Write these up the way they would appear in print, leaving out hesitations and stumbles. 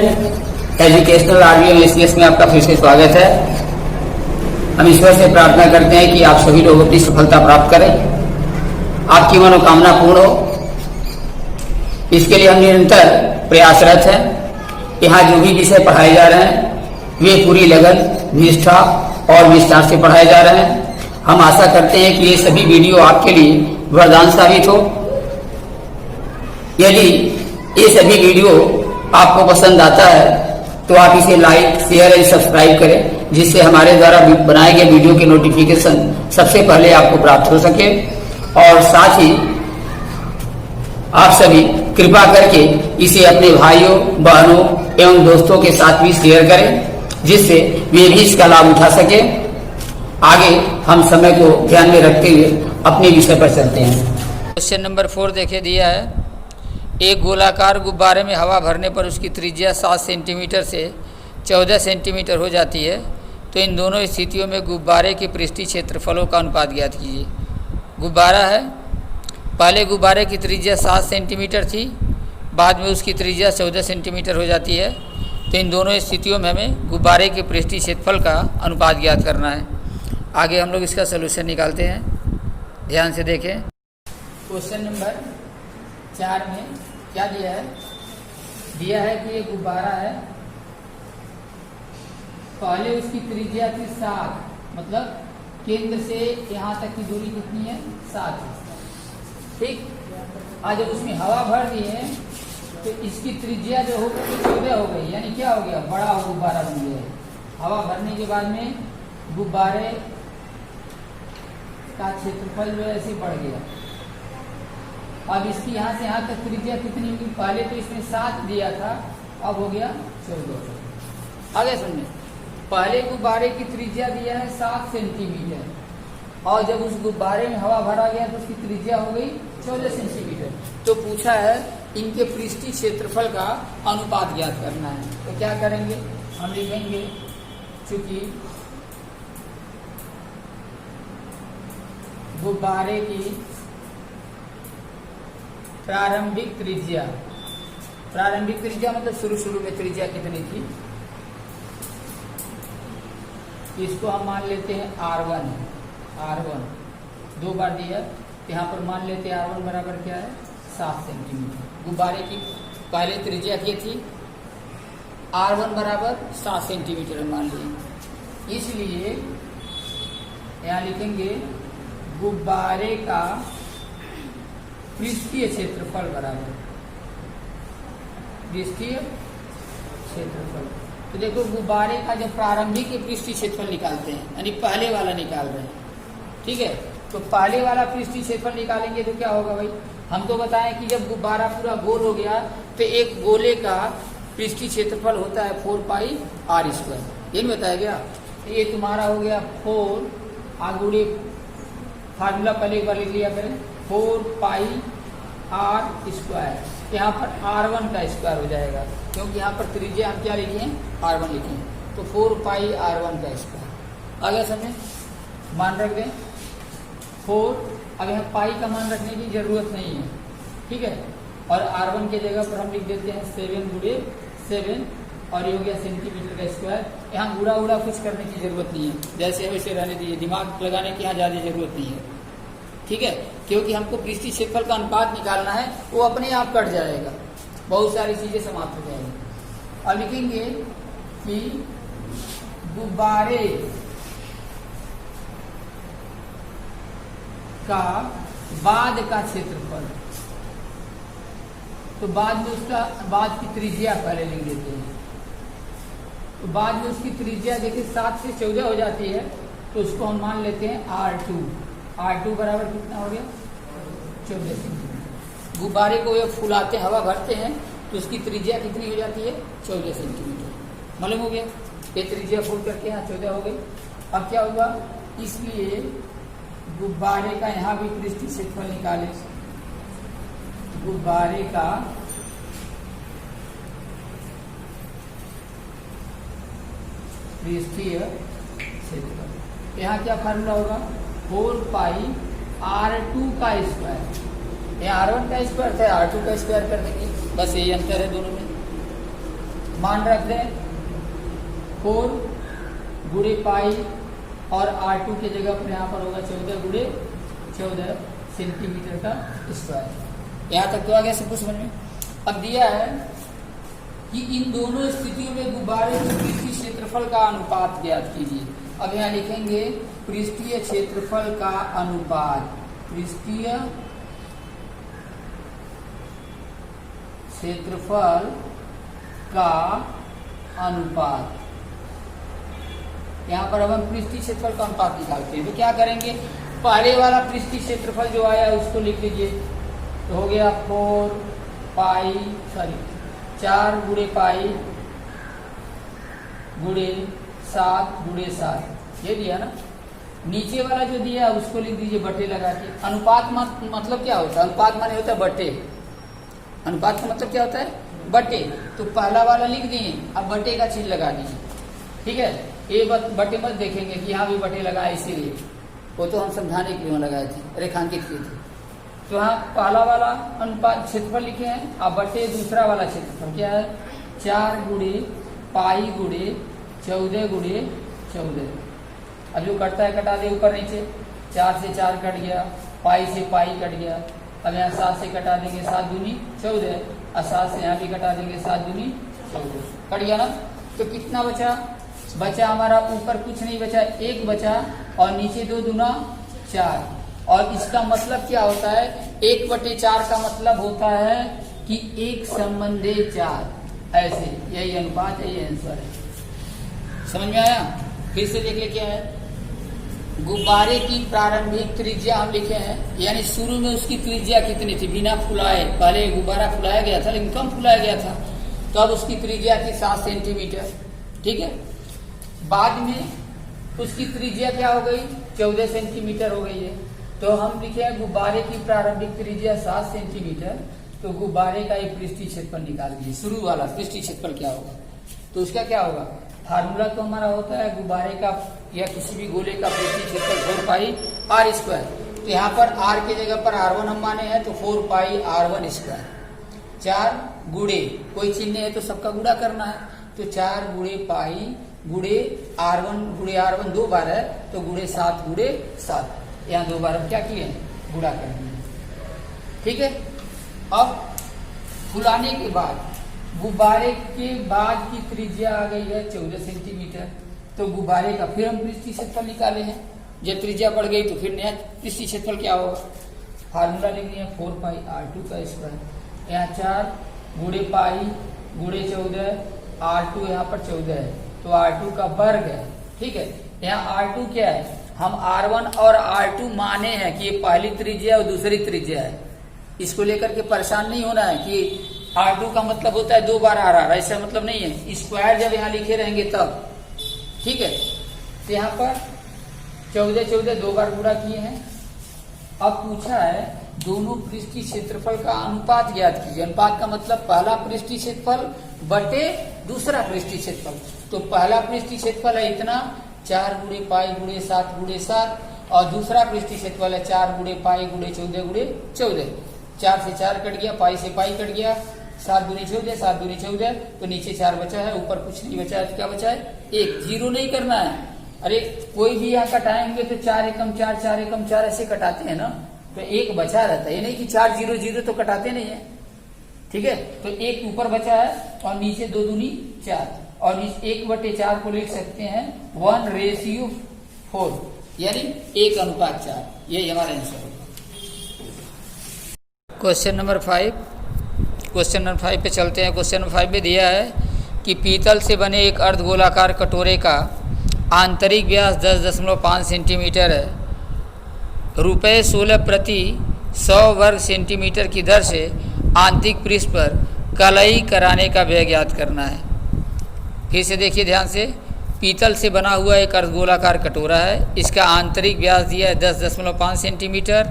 Educational आरबीओ ACS में आपका फिर से स्वागत है। हम ईश्वर से प्रार्थना करते हैं कि आप सभी लोग अपनी सफलता प्राप्त करें, आपकी मनोकामना पूर्ण हो। इसके लिए हम निरंतर प्रयासरत हैं। यहाँ जो भी विषय पढ़ाए जा रहे हैं वे पूरी लगन, निष्ठा और विस्तार से पढ़ाए जा रहे हैं। हम आशा करते हैं कि ये सभी वीडियो आपके लिए वरदान साबित हो। यदि ये सभी वीडियो आपको पसंद आता है तो आप इसे लाइक, शेयर एंड सब्सक्राइब करें, जिससे हमारे द्वारा बनाए गए वीडियो के नोटिफिकेशन सबसे पहले आपको प्राप्त हो सके। और साथ ही आप सभी कृपा करके इसे अपने भाइयों, बहनों एवं दोस्तों के साथ भी शेयर करें, जिससे वे भी इसका लाभ उठा सके। आगे हम समय को ध्यान में रखते हुए अपने विषय पर चलते हैं। क्वेश्चन नंबर 4 देखिए दिया है। एक गोलाकार गुब्बारे में हवा भरने पर उसकी त्रिज्या 7 सेंटीमीटर से 14 सेंटीमीटर हो जाती है, तो इन दोनों स्थितियों में गुब्बारे के पृष्ठीय क्षेत्रफलों का अनुपात ज्ञात कीजिए। गुब्बारा है, पहले गुब्बारे की त्रिज्या 7 सेंटीमीटर थी, बाद में उसकी त्रिज्या 14 सेंटीमीटर हो जाती है, तो इन दोनों स्थितियों में हमें गुब्बारे के पृष्ठीय क्षेत्रफल का अनुपात ज्ञात करना है। आगे हम लोग इसका सलूशन निकालते हैं, ध्यान से देखें। क्वेश्चन नंबर 4 में क्या दिया है? दिया है कि एक गुब्बारा है, पहले उसकी त्रिज्या थी 7, मतलब केंद्र से यहाँ तक की दूरी कितनी है? 7 है, ठीक। आज जब उसमें हवा भर दी है तो इसकी त्रिज्या जो हो गई 14 हो गई, यानी क्या हो गया? बड़ा गुब्बारा बन गया है। हवा भरने के बाद में गुब्बारे का क्षेत्रफल जो है ऐसे बढ़ गया। अब इसकी यहाँ से यहाँ तक त्रिज्या कितनी होगी? पहले तो इसने 7 दिया था, अब हो गया 14। आगे सुनिए, पहले गुब्बारे की त्रिज्या दिया है 7 सेंटीमीटर, और जब उस गुब्बारे में हवा भरा गया तो उसकी त्रिज्या हो गई 14 सेंटीमीटर। तो पूछा है इनके पृष्ठीय क्षेत्रफल का अनुपात ज्ञात करना है। तो क्या करेंगे? हम लिखेंगे, चूंकि गुब्बारे की प्रारंभिक त्रिज्या मतलब शुरू में त्रिज्या कितनी थी, इसको हम मान लेते हैं R1 2 बार दिया, यहाँ पर मान लेते हैं R1 बराबर क्या है? 7 सेंटीमीटर। गुब्बारे की पहले त्रिज्या क्या थी? R1 बराबर 7 सेंटीमीटर मान लिए। इसलिए यहाँ लिखेंगे गुब्बारे का पृष्ठीय क्षेत्रफल बराबर पृष्ठीय क्षेत्रफल। तो देखो, गुब्बारे का जब प्रारंभिक पृष्ठीय क्षेत्रफल निकालते हैं, यानी पहले वाला निकाल रहे हैं, ठीक है। तो पहले वाला पृष्ठीय क्षेत्रफल निकालेंगे तो क्या होगा भाई? हम तो बताएं कि जब गुब्बारा पूरा गोल हो गया तो एक गोले का पृष्ठीय क्षेत्रफल होता है 4πr²। ये नहीं बताया गया? ये तुम्हारा हो गया 4, आगुड़े फार्मूला पहले एक बार लिख लिया करें, 4πr²। यहाँ पर R1 का स्क्वायर हो जाएगा, क्योंकि यहाँ पर त्रिज्या हम क्या लिखे हैं? R1 लिखे हैं। तो 4πr1 का स्क्वायर। आगे समय मान रख दें 4। अब यहाँ पाई का मान रखने की जरूरत नहीं है, ठीक है। और R1 के जगह पर हम लिख देते हैं 7 गुणे 7, और ये हो गया सेंटीमीटर का स्क्वायर। यहाँ गुड़ा कुछ करने की जरूरत नहीं है, जैसे वैसे रहने दीजिए, दिमाग लगाने की यहाँ ज़्यादा जरूरत नहीं है, ठीक है। क्योंकि हमको पृष्ठीय क्षेत्रफल का अनुपात निकालना है, वो अपने आप कट जाएगा, बहुत सारी चीजें समाप्त हो जाएंगी। अब लिखेंगे कि गुब्बारे का बाद का क्षेत्रफल, तो बाद में उसका बाद की त्रिज्या पहले लिख देते हैं। तो बाद में उसकी त्रिज्या देखिए 7 से 14 हो जाती है, तो उसको हम मान लेते हैं R2 बराबर कितना हो गया? 14 सेंटीमीटर। गुब्बारे को ये फुलाते हवा भरते हैं तो उसकी त्रिज्या कितनी हो जाती है? 14 सेंटीमीटर। मालूम हो गया? ये त्रिज्या फूल करके यहाँ 14 हो गई। अब क्या हुआ? इसलिए गुब्बारे का यहाँ भी पृष्ठीय क्षेत्रफल निकाले। गुब्बारे का पृष्ठीय क्षेत्रफल, यहाँ क्या फार्मूला होगा? 4πr2 का स्क्वायर। यहाँ R1 का स्क्वायर था, R2 का स्क्वायर कर देंगे, बस यही अंतर है दोनों में। मान रख दें 4 गुणे पाई और R2 की जगह पर यहाँ पर होगा 14 गुणे 14 सेंटीमीटर का स्क्वायर। यहाँ तक तो आ गया सब कुछ समझ में। अब दिया है कि इन दोनों स्थितियों में गुब्बारे के पृष्ठीय क्षेत्रफल का अनुपात ज्ञात कीजिए। अब यहाँ लिखेंगे पृष्ठीय क्षेत्रफल का अनुपात, पृष्ठीय क्षेत्रफल का अनुपात। यहाँ पर अब हम पृष्ठीय क्षेत्रफल का अनुपात निकालते हैं। तो क्या करेंगे, पहले वाला पृष्ठीय क्षेत्रफल जो आया उसको लिख लीजिए। तो हो गया 4 गुणे पाई गुणे 7 गुणे 7, ये दिया ना। नीचे वाला जो दिया उसको लिख दीजिए बटे लगा के। अनुपात मतलब क्या होता है, अनुपात माने होता है बटे। अनुपात का मतलब क्या होता है, बटे। तो पहला वाला लिख दिए, अब बटे का चिन्ह लगा दीजिए, ठीक है। ये बटे मत देखेंगे कि यहाँ भी बटे लगाए, इसीलिए वो तो हम समझाने के लिए लगाए थे, रेखांकित किए थे। तो यहाँ पहला वाला अनुपात क्षेत्रफल लिखे हैं, अब बटे दूसरा वाला क्षेत्रफल क्या है, 4 गुणे पाई गुणे 14 गुणे 14। अब जो कटता है कटा दे ऊपर नीचे। 4 से 4 कट गया, पाई से पाई कट गया। अब यहाँ 7 से कटा देंगे 7 दूनी 14, और 7 से यहाँ भी कटा देंगे 7 दूनी 14, कट गया ना। तो कितना बचा हमारा, ऊपर कुछ नहीं बचा, 1 बचा, और नीचे 2 दूना 4। और इसका मतलब क्या होता है, 1/4 का मतलब होता है कि 1 संबंधे 4, ऐसे। यही अनुपात है, यही आंसर है। समझ में आया। फिर से देख ले क्या है, गुब्बारे की प्रारंभिक त्रिज्या हम लिखे हैं, यानी शुरू में उसकी त्रिज्या कितनी थी बिना फुलाए। पहले गुब्बारा फुलाया गया था लेकिन कम फुलाया गया था, तो अब उसकी त्रिज्या थी 7 सेंटीमीटर, ठीक है। बाद में उसकी त्रिज्या क्या हो गई, 14 सेंटीमीटर हो गई है। तो हम लिखे हैं गुब्बारे की प्रारंभिक त्रिज्या 7 सेंटीमीटर, तो गुब्बारे का एक पृष्ठीय क्षेत्रफल निकाल दीजिए। शुरू वाला पृष्ठीय क्षेत्रफल क्या होगा, तो उसका क्या होगा, फार्मूला तो हमारा होता है गुब्बारे का या किसी भी गोले का पृष्ठीय क्षेत्रफल 4 पाई R स्क्वायर। तो यहाँ पर R की जगह पर R1 हम माने हैं, तो 4 पाई R1 स्क्वायर। 4 गुणे, कोई चिन्ह है तो सबका गुणा करना है, तो 4 गुणे पाई गुणे R1 2 बार है, तो गुणे 7 गुणे 7। यहाँ 2 बार हम क्या किए, गुणा कर दिए, ठीक है। अब फुलाने के बाद गुब्बारे के बाद की त्रिज्या आ गई है 14 सेंटीमीटर, तो गुब्बारे का फिर हम पृष्ठीय क्षेत्रफल निकाले हैं। जब त्रिज्या बढ़ गई तो फिर नया पृष्ठीय क्षेत्रफल क्या होगा, फार्मूला लिख दिया 4 पाई R2 का स्क्वायर। यहाँ 4 गुणे पाई गुणे 14, R2 यहाँ पर 14 है, तो R2 का वर्ग है, ठीक है। यहाँ R2 क्या है, हम R1 और R2 माने हैं कि ये पहली त्रिज्या और दूसरी त्रिज्या है। इसको लेकर के परेशान नहीं होना है कि R2 का मतलब होता है 2 बार R, ऐसा मतलब नहीं है। स्क्वायर जब यहाँ लिखे रहेंगे तब, ठीक है। तो यहाँ पर 14 2 बार गुणा किए हैं। अब पूछा है दोनों पृष्ठीय क्षेत्रफल का अनुपात ज्ञात कीजिए। अनुपात का मतलब पहला पृष्ठीय क्षेत्रफल बटे दूसरा पृष्ठीय क्षेत्रफल। तो पहला पृष्ठीय क्षेत्रफल है इतना, 4 गुणे पाई गुणे 7 गुणे 7, और दूसरा पृष्ठीय क्षेत्रफल है 4 गुणे पाई गुणे 14 गुणे 14। 4 से 4 कट गया, पाई से पाई कट गया, 7 दूनी 14, 7 दूनी 14, तो नीचे 4 बचा है, ऊपर कुछ नहीं बचा है, तो क्या बचा है 1। जीरो नहीं करना है। अरे कोई भी यहाँ कटाएंगे तो 4 एकम 4 4 एकम 4 ऐसे कटाते हैं ना, तो 1 बचा रहता है, ये नहीं कि 4 0 0 तो कटाते नहीं है, ठीक है। तो 1 ऊपर बचा है और नीचे 2 दूनी 4, और इस 1/4 को लिख सकते हैं 1:4, यानी 1:4। यही हमारा आंसर होगा। क्वेश्चन नंबर 5 पे चलते हैं। क्वेश्चन नंबर 5 में दिया है कि पीतल से बने एक अर्धगोलाकार कटोरे का आंतरिक व्यास 10.5 सेंटीमीटर है। रुपये 16 प्रति 100 वर्ग सेंटीमीटर की दर से आंतरिक पृष्ठ पर कलई कराने का व्यय ज्ञात करना है। फिर से देखिए ध्यान से, पीतल से बना हुआ एक अर्धगोलाकार कटोरा है, इसका आंतरिक व्यास दिया है 10.5 सेंटीमीटर,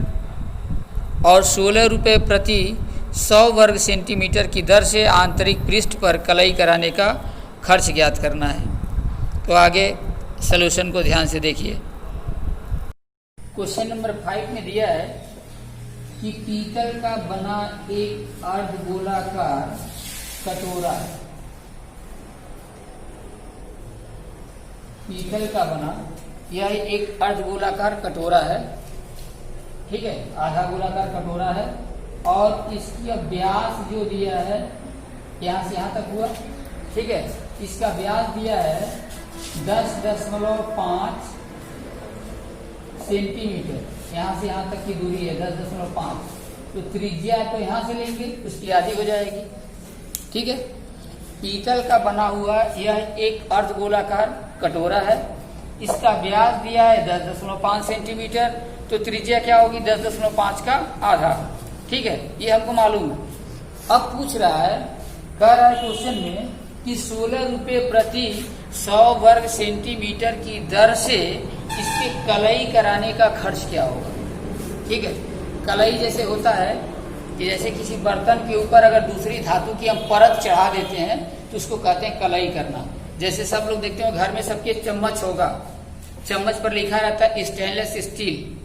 और 16 रुपये प्रति 100 वर्ग सेंटीमीटर की दर से आंतरिक पृष्ठ पर कलई कराने का खर्च ज्ञात करना है। तो आगे सलूशन को ध्यान से देखिए। क्वेश्चन नंबर 5 में दिया है कि पीतल का बना एक अर्धगोलाकार कटोरा पीतल का बना यह एक अर्धगोलाकार कटोरा है, ठीक है, आधा गोलाकार कटोरा है और इसका व्यास जो दिया है यहाँ से यहाँ तक हुआ, ठीक है, इसका व्यास दिया है 10.5 सेंटीमीटर, यहाँ से यहाँ तक की दूरी है 10.5, तो त्रिज्या तो यहाँ से लेंगे उसकी आधी हो जाएगी, ठीक है। पीतल का बना हुआ यह एक अर्धगोलाकार कटोरा है, इसका व्यास दिया है 10.5 सेंटीमीटर, तो त्रिज्या क्या होगी 10.5 का आधा, ठीक है, ये हमको मालूम है। अब पूछ रहा है, कह रहा है क्वेश्चन में कि 16 रुपये प्रति 100 वर्ग सेंटीमीटर की दर से इसके कलई कराने का खर्च क्या होगा, ठीक है। कलई जैसे होता है कि जैसे किसी बर्तन के ऊपर अगर दूसरी धातु की हम परत चढ़ा देते हैं तो उसको कहते हैं कलई करना। जैसे सब लोग देखते हो घर में सबके चम्मच होगा, चम्मच पर लिखा रहता है स्टेनलेस स्टील,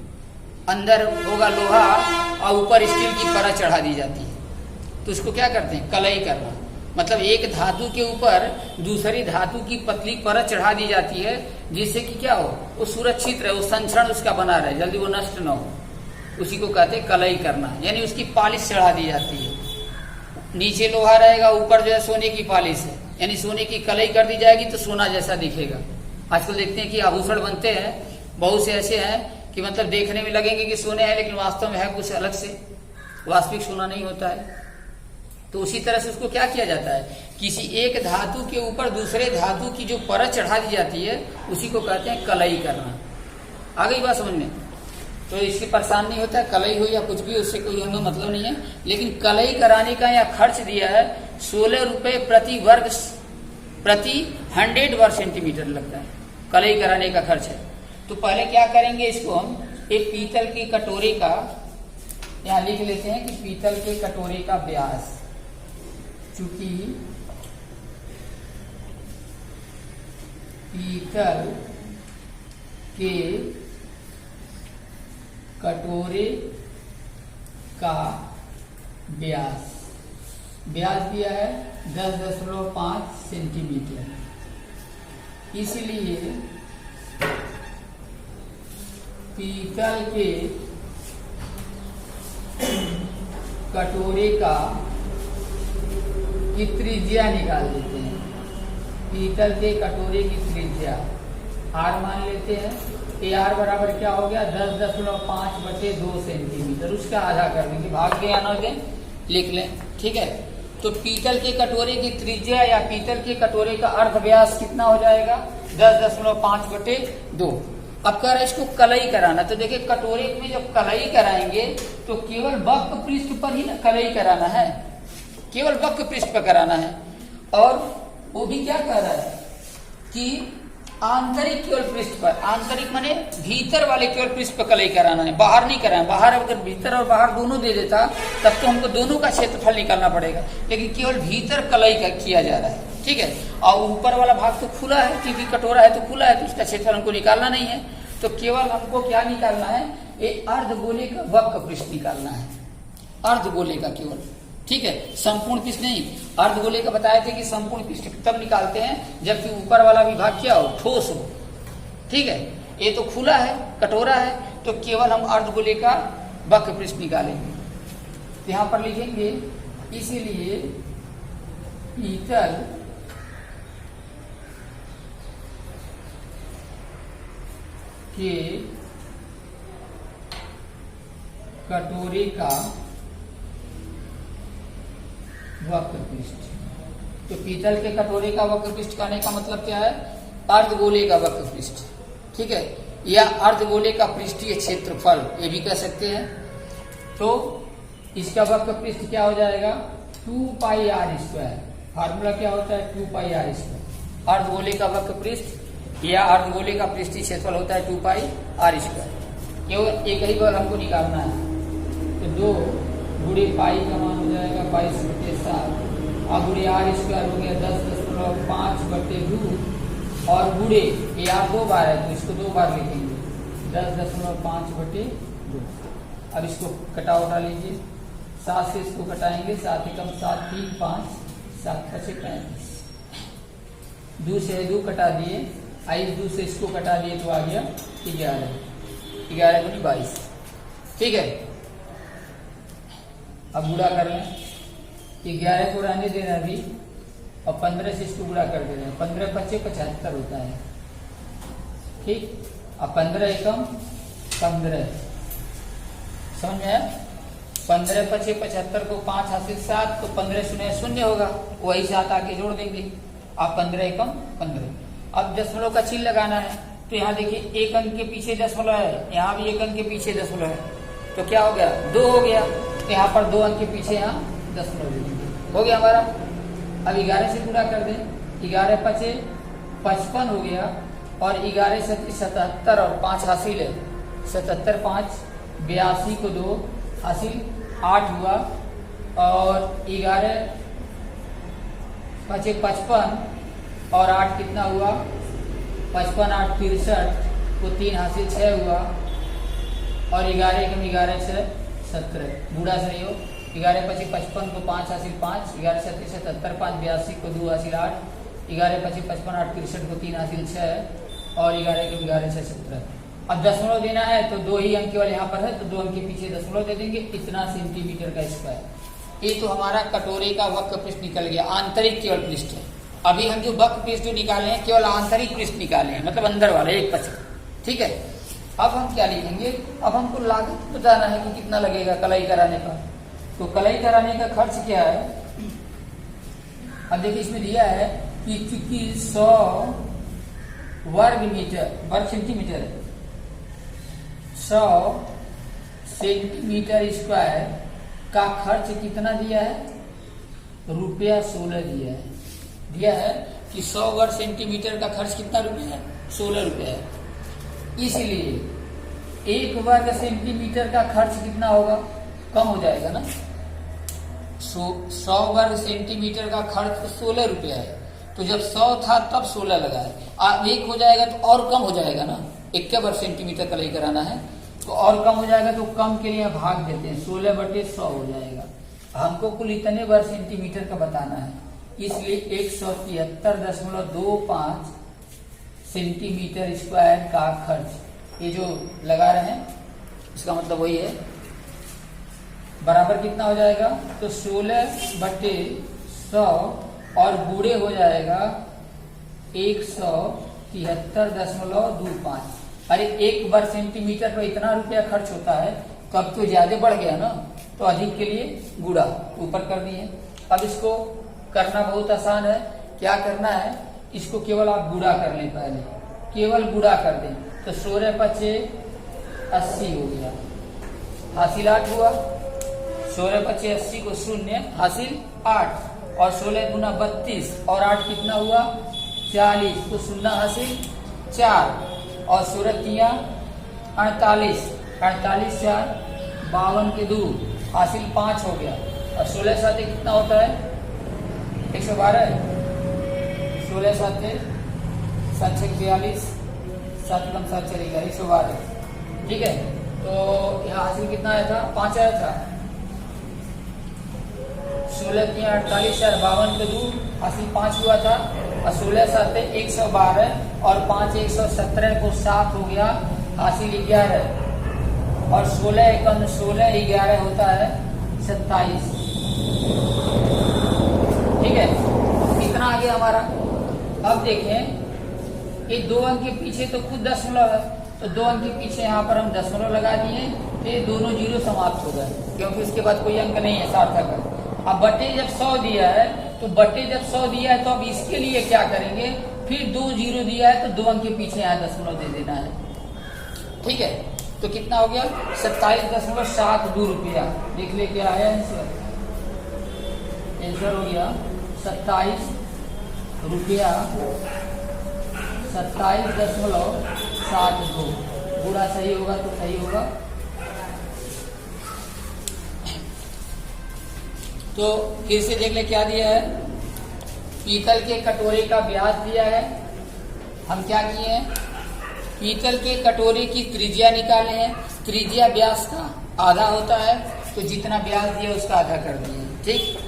अंदर होगा लोहा और ऊपर स्टील की परत चढ़ा दी जाती है, तो उसको क्या करते हैं कलई करना। मतलब एक धातु के ऊपर दूसरी धातु की पतली परत चढ़ा दी जाती है जिससे कि क्या हो, वो सुरक्षित रहे, वो संक्षण उसका बना रहे, जल्दी वो नष्ट न हो, उसी को कहते हैं कलई करना। यानी उसकी पालिश चढ़ा दी जाती है, नीचे लोहा रहेगा, ऊपर जो है सोने की पालिश है, यानी सोने की कलई कर दी जाएगी तो सोना जैसा दिखेगा। आजकल देखते हैं कि आभूषण बनते हैं, बहुत से ऐसे हैं कि मतलब देखने में लगेंगे कि सोने हैं लेकिन वास्तव में है कुछ अलग से, वास्तविक सोना नहीं होता है। तो उसी तरह से उसको क्या किया जाता है, किसी एक धातु के ऊपर दूसरे धातु की जो परत चढ़ा दी जाती है उसी को कहते हैं कलई करना। आ गई बात समझ में? तो इससे परेशान नहीं होता है, कलई हो या कुछ भी, उससे कोई हमें मतलब नहीं है। लेकिन कलई कराने का यहाँ खर्च दिया है 16 रुपये प्रति 100 वर्ग सेंटीमीटर लगता है, कलई कराने का खर्च है। तो पहले क्या करेंगे, इसको हम एक पीतल की कटोरे का यहाँ लिख लेते हैं कि पीतल के कटोरे का व्यास, चूंकि पीतल के कटोरे का व्यास दिया है 10.5 सेंटीमीटर, इसलिए पीतल के कटोरे का की त्रिज्या निकाल देते हैं। पीतल के कटोरे की त्रिज्या आर मान लेते हैं, ए आर बराबर क्या हो गया 10.5/2 सेंटीमीटर, उसका आधा कर देंगे, भाग के या न दें लिख लें, ठीक है। तो पीतल के कटोरे की त्रिज्या या पीतल के कटोरे का अर्ध व्यास कितना हो जाएगा 10.5/2। अब कह रहा है इसको कलई कराना, तो देखिए कटोरे में जब कलई कराएंगे तो केवल वक्र पृष्ठ पर ही ना कलई कराना है, केवल वक्र पृष्ठ पर कराना है। और वो भी क्या कह रहा है कि आंतरिक केवल पृष्ठ पर, आंतरिक माने भीतर वाले केवल पृष्ठ पर कलई कराना है, बाहर नहीं कराना। बाहर अगर भीतर और बाहर दोनों दे देता तब तो हमको दोनों का क्षेत्रफल निकालना पड़ेगा, लेकिन केवल भीतर कलई का किया जा रहा है, ठीक है। और ऊपर वाला भाग तो खुला है, क्योंकि कटोरा है तो खुला है, तो उसका क्षेत्रफल हमको निकालना नहीं है। तो केवल हमको क्या निकालना है, एक अर्धगोले का वक्र पृष्ठ निकालना है, अर्धगोले का केवल, ठीक है। संपूर्ण पृष्ठ नहीं, अर्धगोले का बताए थे कि संपूर्ण पृष्ठ तब निकालते हैं जबकि ऊपर वाला विभाग क्या हो, ठोस हो, ठीक है। ये तो खुला है, कटोरा है, तो केवल हम अर्धगोले का वक्र पृष्ठ निकालेंगे। तो यहां पर लिखेंगे इसीलिए पीतल के कटोरे का वक्र पृष्ठ, तो पीतल के कटोरे का वक्र पृष्ठ कहने का मतलब क्या है, अर्धगोले का वक्र पृष्ठ, ठीक है, या अर्धगोले का पृष्ठीय क्षेत्रफल ये भी कह सकते हैं। तो इसका वक्र पृष्ठ क्या हो जाएगा 2πr²। फार्मूला क्या होता है 2πr²। अर्धगोले का वक्र पृष्ठ या अर्धगोले का पृष्ठीय क्षेत्रफल होता है 2πr²। केवल एक ही बल हमको निकालना है, तो 2 गुणे पाई का मान हो जाएगा 22/7 और गुणे r² हो गया 10.5/2 और गुणे ये r 2 बार है तो इसको 2 बार लिखेंगे 10.5/2। अब इसको कटा उठा लीजिए, 7 से इसको कटाएंगे, 7 एकम 7 3 5 7 5 35, 2 से 2 कटा दिए, इस 2 से इसको कटा दिए तो आ गया 11, 11 दूनी 22। ठीक है, अब गुणा कर लें, 11 को रहने देना अभी और 15 से इसको गुणा कर देना। 15 पच्चे 75 होता है। ठीक, अब 15 एकम 15, समझ में आया? 15 पच्चे 75 को 5 हासिल 7, तो 15 शून्य शून्य होगा, वही 7 आके जोड़ देंगे। अब 15 एकम 15। अब दशमलव का चिन्ह लगाना है, तो यहाँ देखिए 1 अंक के पीछे दशमलव है, यहाँ भी 1 अंक के पीछे दशमलव है, तो क्या हो गया 2 हो गया। तो यहाँ पर 2 अंक के पीछे यहाँ दशमलव दे देंगे, हो गया हमारा। अब 11 से गुणा कर दें, 11 पचे 55 हो गया और 11 सत्ती 77 और 5 हासिल है 77, 5 82 को 2 हासिल 8 हुआ और 11 पचे 55 और 8 कितना हुआ 55, 8 63 को 3 हासिल 6 हुआ और 11 एकम 11 6 17। गुणा सही हो, 11 पचे 55 को 5 हासिल 5, 11 सत्ती 77, 5 82 को 2 हासिल 8, 11 पचे 55, 8 63 को 3 हासिल 6 और 11 एकम 11 6 17। अब दशमलव देना है तो 2 ही अंक केवल यहाँ पर है, तो 2 अंक के पीछे दशमलव दे देंगे। इतना सेंटीमीटर का स्क्वायर। ये तो हमारा कटोरे का वक्र पृष्ठ निकल गया, आंतरिक केवल पृष्ठ है। अभी हम जो वक्र पृष्ठ जो निकाले हैं केवल आंतरिक पृष्ठ निकाले हैं, मतलब अंदर वाला 1 पच। ठीक है, अब हम क्या लिखेंगे? अब हमको लागत बताना है कि कितना लगेगा कलाई कराने का। तो कलाई कराने का खर्च क्या है? अब देखिए इसमें दिया है कि चूंकि 100 वर्ग सेंटीमीटर है, 100 सेंटीमीटर स्क्वायर का खर्च कितना दिया है? रुपया 16 दिया है कि 100 वर्ग सेंटीमीटर का खर्च कितना रुपया है? 16 रुपया है। इसलिए 1 वर्ग सेंटीमीटर का खर्च कितना होगा? कम हो जाएगा ना। 100 वर्ग सेंटीमीटर का खर्च 16 रुपया है, तो जब 100 था तब 16 लगा है, अब 1 हो जाएगा तो और कम हो जाएगा ना। 1 वर्ग सेंटीमीटर कलाई कराना है तो और कम हो जाएगा, तो कम के लिए भाग देते हैं, 16/100 हो जाएगा। हमको कुल इतने वर्ग सेंटीमीटर का बताना है, इसलिए 173.25 सेंटीमीटर स्क्वायर का खर्च, ये जो लगा रहे हैं इसका मतलब वही है, बराबर कितना हो जाएगा? तो 16/100 और गुणे हो जाएगा 173.25। अरे 1 वर्ग सेंटीमीटर पर इतना रुपया खर्च होता है, तो अब तो ज्यादा बढ़ गया ना, तो अधिक के लिए गुणा ऊपर कर दिए। अब इसको करना बहुत आसान है। क्या करना है? इसको केवल आप गुणा कर लें, पहले केवल गुणा कर दें, तो 16 पचे 80 हो गया, हासिल 8 हुआ। 16 पचे 80 को 0 हासिल 8 और 16 गुना 32 और 8 कितना हुआ? 40 को 0 हासिल 4 और 16 तिया 48, 48 4 52 के 2 हासिल 5 हो गया और 16 साथ कितना होता है? 112। 16 साथ 7 42, 7 कम 7 चलेगा 112। ठीक है, तो यहाँ हासिल कितना आया था? 5 आया था। 16 तिया 48 4 52 के 2 हासिल 5 हुआ था और 16 साथ 112 और 5 117 को 7 हो गया, हासिल 11 और 16 एकम 16 11 होता है 27। ठीक है, इतना आ गया हमारा। अब देखें ये 2 अंक के पीछे तो खुद दशमलव है, तो 2 अंक के पीछे यहाँ पर हम दशमलव लगा दिए, तो ये दोनों जीरो समाप्त हो गए, क्योंकि उसके बाद कोई अंक नहीं है सार्थक है। अब बटे जब 100 दिया है, तो बटे जब 100 दिया है तो अब इसके लिए क्या करेंगे? फिर 2 जीरो दिया है तो 2 अंक के पीछे यहाँ दशमलव दे देना है। ठीक है, तो कितना हो गया? 27.72 रुपया। देख ले क्या आया आंसर? आंसर हो गया 27 रुपया 27.72। गुणा सही होगा तो सही होगा। तो फिर से देख ले क्या दिया है? पीतल के कटोरे का व्यास दिया है। हम क्या किए हैं? पीतल के कटोरे की त्रिज्या निकाले हैं। त्रिज्या व्यास का आधा होता है, तो जितना व्यास दिया उसका आधा कर दिए। ठीक,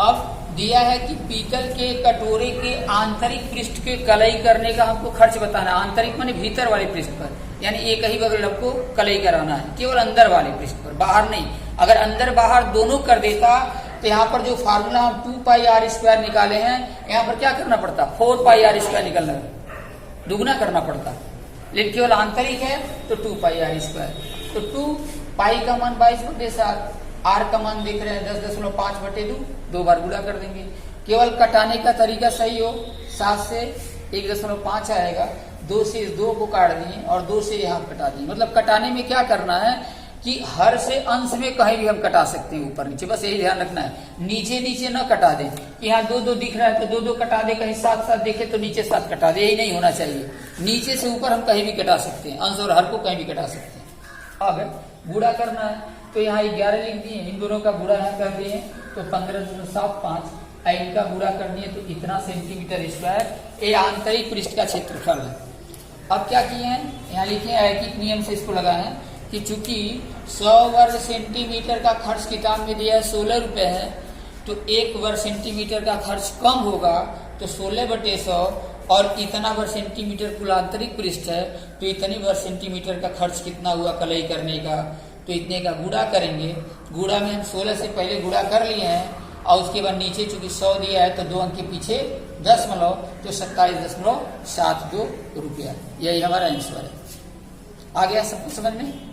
अब दिया है कि पीतल के कटोरे के आंतरिक पृष्ठ के कलई करने का हमको खर्च बताना है। आंतरिक माने भीतर वाले पृष्ठ पर, यानी एक ही बगल हमको कलई कराना है, केवल अंदर वाले पृष्ठ पर, बाहर नहीं। अगर अंदर बाहर दोनों कर देता तो यहाँ पर जो फार्मूला हम 2πr² निकाले हैं, यहाँ पर क्या करना पड़ता, 4πr² निकलना, दुगना करना पड़ता। लेकिन केवल आंतरिक है तो 2πr²। तो 2π का मान 22/7, r का मान देख रहे हैं 10.5/2, 2 बार गुणा कर देंगे। केवल कटाने का तरीका सही हो, 7 से 1.5 आएगा, 2 से इस 2 को काट दिए और 2 से यहाँ कटा दिए। मतलब कटाने में क्या करना है कि हर से अंश में कहीं भी हम कटा सकते हैं, ऊपर नीचे, बस यही ध्यान रखना है। नीचे नीचे न कटा दें, यहाँ 2-2 दिख रहा है तो 2-2 कटा दे, कहीं 7-7 दिखे तो नीचे 7 कटा दे, यही नहीं होना चाहिए। नीचे से ऊपर हम कहीं भी कटा सकते हैं, अंश और हर को कहीं भी कटा सकते हैं। अब गुणा करना है तो यहाँ 11 लिख दिए, इन दोनों का गुणा यहाँ कर दिए तो 15.75, इनका गुणा कर दिए तो इतना सेंटीमीटर²। ये आंतरिक पृष्ठ का क्षेत्रफल है। अब क्या किए हैं, यहाँ लिखे हैं रैखिक नियम से इसको लगाए हैं कि चूंकि 100 वर्ग सेंटीमीटर का खर्च किताब में दिया है 16 रुपए है, तो 1 वर्ग सेंटीमीटर का खर्च कम होगा, तो 16/100 और इतना वर्ग सेंटीमीटर कुल आंतरिक पृष्ठ है, तो इतनी वर्ग सेंटीमीटर का खर्च कितना हुआ कलई करने का, तो इतने का गुणा करेंगे। गुणा में हम 16 से पहले गुणा कर लिए हैं और उसके बाद नीचे चूंकि 100 दिया है तो 2 अंक के पीछे दशमलव, तो 27.72 रुपया, यही हमारा आंसर है। आ गया सबको समझ में?